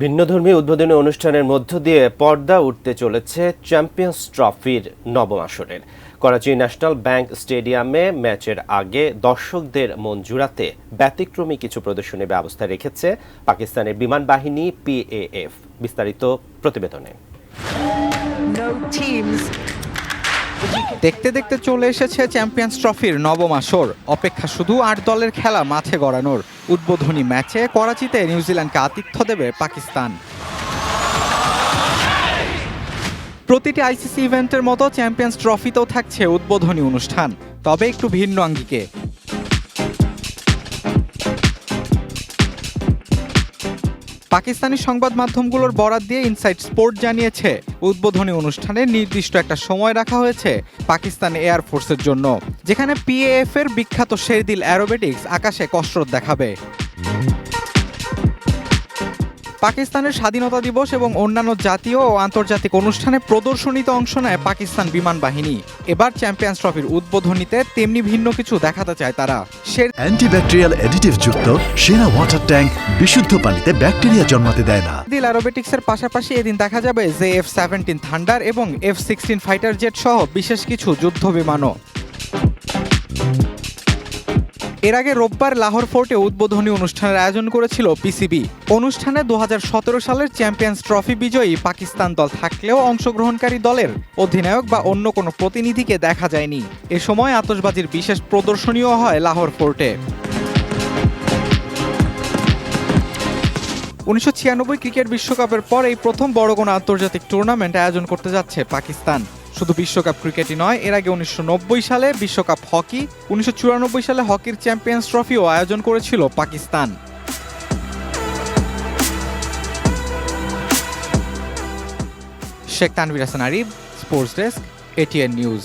ভিন্নধর্মী উদ্বোধনী অনুষ্ঠানের মধ্য দিয়ে পর্দা উঠতে চলেছে চ্যাম্পিয়ন্স ট্রফির নবম আসরের। করাচি ন্যাশনাল ব্যাংক স্টেডিয়ামে ম্যাচের আগে দর্শকদের মন জুড়াতে ব্যতিক্রমী কিছু প্রদর্শনী ব্যবস্থা রেখেছে পাকিস্তানের বিমান বাহিনী PAF। বিস্তারিত প্রতিবেদনে। দেখতে দেখতে চলে এসেছে চ্যাম্পিয়ন্স ট্রফির নবম আসর। অপেক্ষা শুধু ৮ দলের খেলা মাঠে গড়ানোর। উদ্বোধনী ম্যাচে করাচিতে নিউজিল্যান্ডকে আতিথ্য দেবে পাকিস্তান। প্রতিটি ICC ইভেন্টের মতো চ্যাম্পিয়ন্স ট্রফিতেও থাকছে উদ্বোধনী অনুষ্ঠান, তবে একটু ভিন্ন আঙ্গিকে। পাকিস্তানি সংবাদ মাধ্যমগুলোর বরাত দিয়ে ইনসাইড স্পোর্ট জানিয়েছে, উদ্বোধনী অনুষ্ঠানে নির্দিষ্ট একটা সময় রাখা হয়েছে পাকিস্তান এয়ারফোর্সের জন্য, যেখানে PAF এর বিখ্যাত শেরদিল অ্যারোবেটিক্স আকাশে কসরত দেখাবে। পাকিস্তানের স্বাধীনতা দিবস এবং অন্যান্য জাতীয় ও আন্তর্জাতিক অনুষ্ঠানে প্রদর্শনীতে অংশ নেয় পাকিস্তান বিমান বাহিনী। এবার চ্যাম্পিয়ন্স ট্রফির উদ্বোধনীতে তেমনি ভিন্ন কিছু দেখাতে চায় তারা। অ্যান্টিব্যাকটেরিয়াল অ্যাডিটিভ যুক্ত সেরা ওয়াটার ট্যাঙ্ক বিশুদ্ধ পানিতে ব্যাকটেরিয়া জন্মাতে দেয় না। শেরদিল অ্যারোবেটিক্সের পাশাপাশি এদিন দেখা যাবে F-17 থান্ডার এবং F-16 ফাইটার জেট সহ বিশেষ কিছু যুদ্ধ বিমানও। এর আগে রোববার লাহোর ফোর্টে উদ্বোধনী অনুষ্ঠানের আয়োজন করেছিল PCB। অনুষ্ঠানে 2017 সালের চ্যাম্পিয়ন্স ট্রফি বিজয়ী পাকিস্তান দল থাকলেও অংশগ্রহণকারী দলের অধিনায়ক বা অন্য কোনো প্রতিনিধিকে দেখা যায়নি। এ সময় আতশবাজির বিশেষ প্রদর্শনীও হয় লাহোর ফোর্টে। 1996 ক্রিকেট বিশ্বকাপের পর এই প্রথম বড় কোনো আন্তর্জাতিক টুর্নামেন্ট আয়োজন করতে যাচ্ছে পাকিস্তান। শুধু বিশ্বকাপ ক্রিকেটই নয়, এর আগে 1990 সালে বিশ্বকাপ হকি, 1994 সালে হকির চ্যাম্পিয়ন্স ট্রফিও আয়োজন করেছিল Pakistan. Sheikh Tanvir Hasan Arif, sports desk, ATN news.